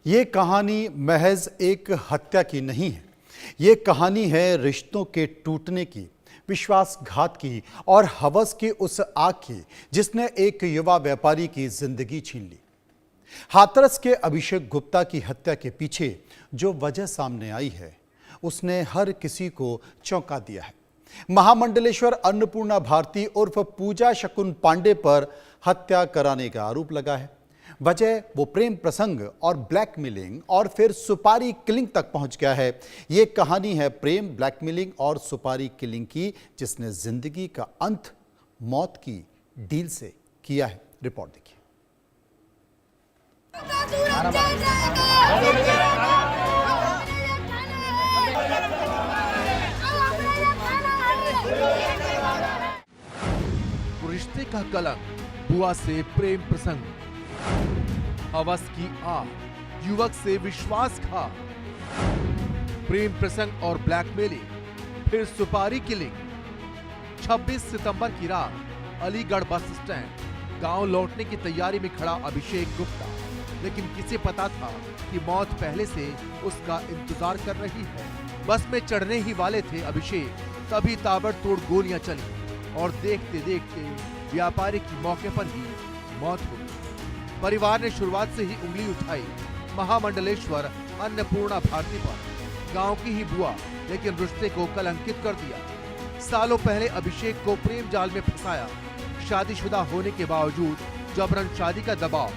ये कहानी महज एक हत्या की नहीं है। ये कहानी है रिश्तों के टूटने की, विश्वासघात की और हवस की उस आग की जिसने एक युवा व्यापारी की जिंदगी छीन ली। हाथरस के अभिषेक गुप्ता की हत्या के पीछे जो वजह सामने आई है उसने हर किसी को चौंका दिया है। महामंडलेश्वर अन्नपूर्णा भारती उर्फ पूजा शकुन पांडे पर हत्या कराने का आरोप लगा है। वजह वो प्रेम प्रसंग और ब्लैकमेलिंग और फिर सुपारी किलिंग तक पहुंच गया है। ये कहानी है प्रेम, ब्लैकमेलिंग और सुपारी किलिंग की, जिसने जिंदगी का अंत मौत की डील से किया है। रिपोर्ट देखिए। रिश्ते का कलंक, बुआ से प्रेम प्रसंग, हवस की आग, युवक से विश्वासघात, प्रेम प्रसंग और ब्लैकमेलिंग, फिर सुपारी किलिंग। 26 सितंबर की रात अलीगढ़ बस स्टैंड, गांव लौटने की तैयारी में खड़ा अभिषेक गुप्ता, लेकिन किसे पता था कि मौत पहले से उसका इंतजार कर रही है। बस में चढ़ने ही वाले थे अभिषेक, तभी ताबड़तोड़ गोलियां चली और देखते देखते व्यापारी की मौके पर ही मौत हो गई। परिवार ने शुरुआत से ही उंगली उठाई महामंडलेश्वर अन्नपूर्णा भारती पर। गांव की ही बुआ, लेकिन रिश्ते को कलंकित कर दिया। सालों पहले अभिषेक को प्रेम जाल में फंसाया। शादीशुदा होने के बावजूद जबरन शादी का दबाव,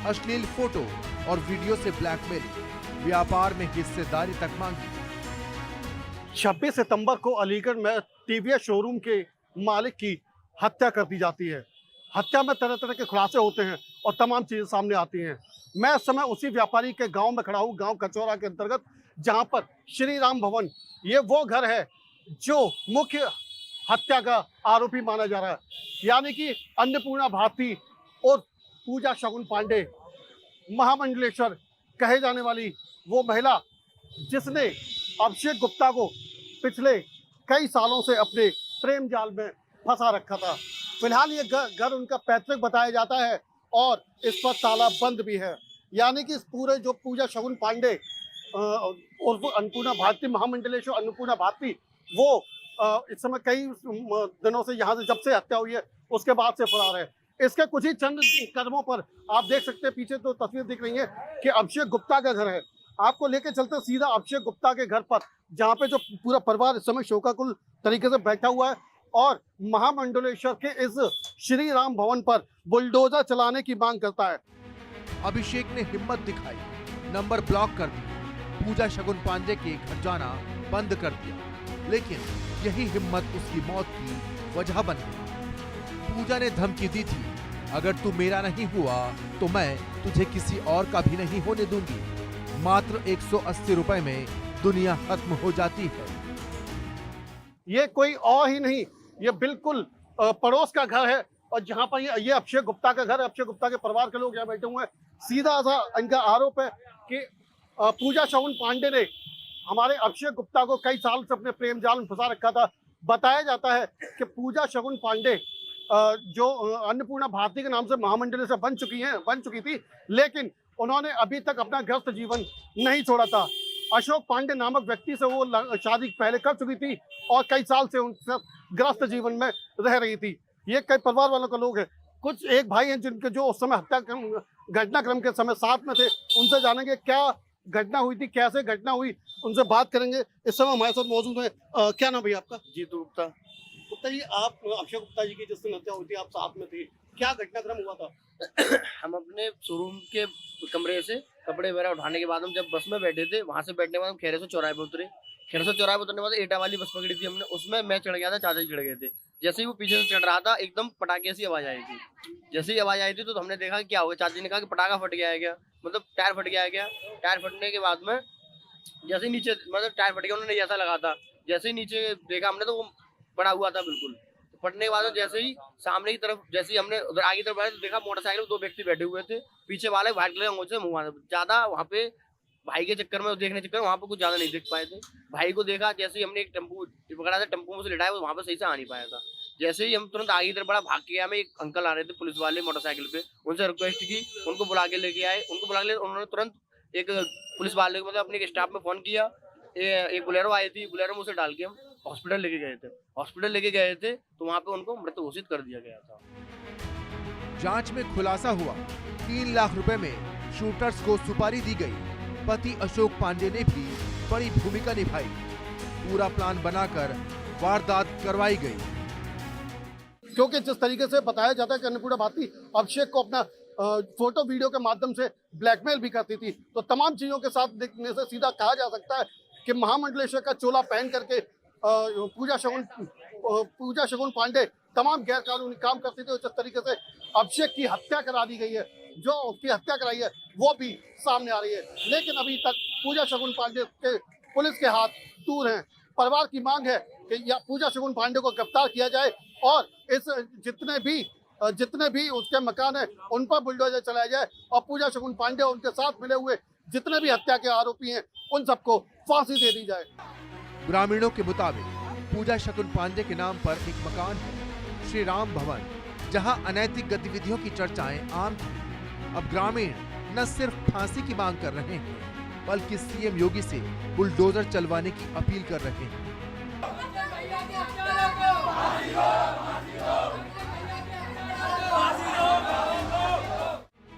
अश्लील फोटो और वीडियो से ब्लैकमेलिंग, व्यापार में हिस्सेदारी तक मांगी। 26 सितंबर को अलीगढ़ में टीवीएस शोरूम के मालिक की हत्या कर दी जाती है। हत्या में तरह तरह के खुलासे होते हैं और तमाम चीजें सामने आती हैं। मैं इस समय उसी व्यापारी के गांव में खड़ा हूं, गांव कचौरा के अंतर्गत, जहां पर श्री राम भवन, ये वो घर है जो मुख्य हत्या का आरोपी माना जा रहा है, यानी कि अन्नपूर्णा भारती और पूजा शकुन पांडे, महामंडलेश्वर कहे जाने वाली वो महिला जिसने अभिषेक गुप्ता को पिछले कई सालों से अपने प्रेम जाल में फंसा रखा था। फिलहाल ये घर उनका पैतृक बताया जाता है और इस पर ताला बंद भी है, यानी कि इस पूरे जो पूजा शकुन पांडे और अन्नपूर्णा भारती, महामंडलेश्वर अन्नपूर्णा भारती, वो इस समय कई दिनों से यहाँ से, जब से हत्या हुई है उसके बाद से फरार है। इसके कुछ ही चंद कदमों पर आप देख सकते हैं, पीछे तो तस्वीर दिख रही है कि अभिषेक गुप्ता का घर है। आपको लेके चलते सीधा अभिषेक गुप्ता के घर पर, जहाँ पे जो पूरा परिवार इस समय शोकाकुल तरीके से बैठा हुआ है और महामंडलेश्वर के इस श्री राम भवन पर बुलडोजर चलाने की मांग करता है। अभिषेक ने हिम्मत दिखाई, नंबर ब्लॉक कर दिया, पूजा शकुन पांडे के घर जाना बंद कर दिया, लेकिन यही हिम्मत उसकी मौत की वजह बन गई। पूजा ने धमकी दी थी, अगर तू मेरा नहीं हुआ तो मैं तुझे किसी और का भी नहीं होने दूंगी। मात्र 180 रुपए में दुनिया खत्म हो जाती है। ये कोई और ही नहीं, ये बिल्कुल पड़ोस का घर है और जहां पर ये अभिषेक गुप्ता का घर है। अभिषेक गुप्ता के परिवार के लोग यहाँ बैठे हुए हैं। सीधा सा इनका आरोप है कि पूजा शकुन पांडे ने हमारे अभिषेक गुप्ता को कई साल से अपने प्रेम जाल में फंसा रखा था। बताया जाता है कि पूजा शकुन पांडे जो अन्नपूर्णा भारती के नाम से महामंडल से बन चुकी थी, लेकिन उन्होंने अभी तक अपना ग्रस्त जीवन नहीं छोड़ा था। अशोक पांडे नामक व्यक्ति से वो शादी पहले कर चुकी थी और कई साल से उनसे ग्रस्त जीवन में रह रही थी। ये कई परिवार वालों का लोग हैं। कुछ एक भाई हैं जिनके जो उस समय हत्या घटनाक्रम के समय साथ में थे, उनसे जानेंगे क्या घटना हुई थी, कैसे घटना हुई, उनसे बात करेंगे। इस समय हमारे साथ मौजूद है, क्या नाम भैया आपका? जीतू गुप्ता। गुप्ता जी, आप अभिषेक गुप्ता जी की जिस दिन हत्या हुई थी आप साथ में थे, क्या घटनाक्रम हुआ था? हम अपने शोरूम के कमरे से कपड़े वगैरह उठाने के बाद हम जब बस में बैठे थे, वहां से बैठने के बाद हम खेरे से चौराहे पे उतरे। खेरे से चौराहे पे उतरने के बाद एटा वाली बस पकड़ी थी हमने, उसमें मैं चढ़ गया था, चाचा जी चढ़ गए थे। जैसे ही वो पीछे से चढ़ रहा था, एकदम पटाखे से आवाज आई थी। जैसे ही आवाज आई थी तो हमने देखा क्या हुआ। चाचा जी ने कहा कि पटाखा फट गया है क्या, मतलब टायर फट गया है क्या। टायर फटने के बाद में जैसे ही नीचे, मतलब टायर फट गया, उन्होंने जैसा लगा था, जैसे ही नीचे देखा हमने तो वो पड़ा हुआ था बिल्कुल। फटने के बाद जैसे ही सामने की तरफ, जैसे ही हमने उधर आगे तरफ आए तो देखा मोटरसाइकिल में 2 व्यक्ति बैठे हुए थे। पीछे वाले व्हाइट कलर अंगूठे से मुंह, ज्यादा वहाँ पे भाई के चक्कर में, देखने चक्कर में वहाँ पे कुछ ज्यादा नहीं देख पाए थे। भाई को देखा, जैसे ही हमने एक टेम्पो पकड़ा था, टेम्पो में से लिटाया, वहाँ पे सही से आ नहीं पाया था। जैसे ही हम तुरंत आगे की तरफ बढ़ा, भाग के गया। में एक अंकल आ रहे थे पुलिस वाले मोटरसाइकिल पे, उनसे रिक्वेस्ट की, उनको बुला के लेके आए। उनको बुला के उन्होंने तुरंत एक पुलिस वाले को मतलब अपने स्टाफ में फोन किया, एक बोलेरो आई थी, बोलेरो में उसे डाल के हम हॉस्पिटल लेके गए थे। हॉस्पिटल लेके गए थे तो वहाँ पे उनको मृत घोषित कर दिया गया था। जांच में खुलासा हुआ 3 लाख रुपए में शूटर्स को सुपारी दी गई। पति अशोक पांडे ने भी बड़ी भूमिका निभाई। पूरा प्लान बनाकर वारदात करवाई गई। क्योंकि जिस तरीके से बताया जाता है कि अन्नपूर्णा भारती अभिषेक को अपना फोटो वीडियो के माध्यम से ब्लैकमेल भी करती थी, तो तमाम चीजों के साथ देखने से सीधा कहा जा सकता है कि महामंडलेश्वर का चोला पहन करके पूजा शगुन पांडे तमाम गैर कानूनी काम करती थी। जिस तरीके से अभिषेक की हत्या करा दी गई है, जो उसकी हत्या कराई है वो भी सामने आ रही है, लेकिन अभी तक पूजा शगुन पांडे के पुलिस के हाथ दूर हैं। परिवार की मांग है कि या पूजा शगुन पांडे को गिरफ्तार किया जाए और इस जितने भी उसके मकान है उन पर बुलडोजर चलाया जाए और पूजा शगुन पांडे उनके साथ मिले हुए जितने भी हत्या के आरोपी हैं उन सबको फांसी दे दी जाए। ग्रामीणों के मुताबिक पूजा शगुन पांडे के नाम पर एक मकान है, श्री राम भवन, जहां अनैतिक गतिविधियों की चर्चाएं आम थी। अब ग्रामीण न सिर्फ फांसी की मांग कर रहे हैं, बल्कि सीएम योगी से बुलडोजर चलवाने की अपील कर रहे हैं।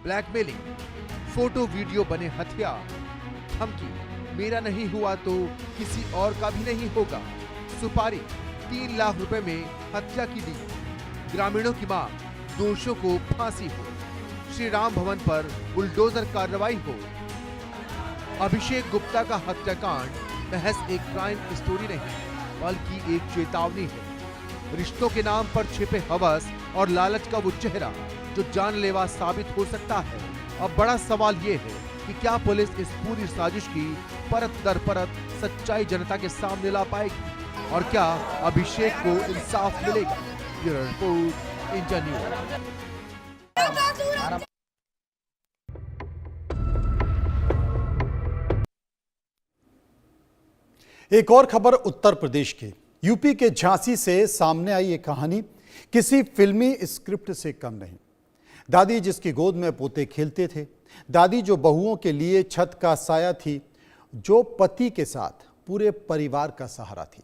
ब्लैकमेलिंग, फोटो वीडियो बने हथियार, धमकी, मेरा नहीं हुआ तो किसी और का भी नहीं होगा, सुपारी 3 लाख रुपए में हत्या की दी। ग्रामीणों की मांग, दोषियों को फांसी हो, श्री राम भवन पर बुलडोजर कार्रवाई हो। अभिषेक गुप्ता का हत्याकांड महज एक क्राइम स्टोरी नहीं, बल्कि एक चेतावनी है। रिश्तों के नाम पर छिपे हवस और लालच का वो चेहरा जो जानलेवा साबित हो सकता है। अब बड़ा सवाल ये है कि क्या पुलिस इस पूरी साजिश की परत दर परत सच्चाई जनता के सामने ला पाएगी और क्या अभिषेक को इंसाफ मिलेगा? Bureau report, India news. एक और खबर उत्तर प्रदेश की। यूपी के झांसी से सामने आई ये कहानी किसी फिल्मी स्क्रिप्ट से कम नहीं। दादी जिसकी गोद में पोते खेलते थे, दादी जो बहुओं के लिए छत का साया थी, जो पति के साथ पूरे परिवार का सहारा थी।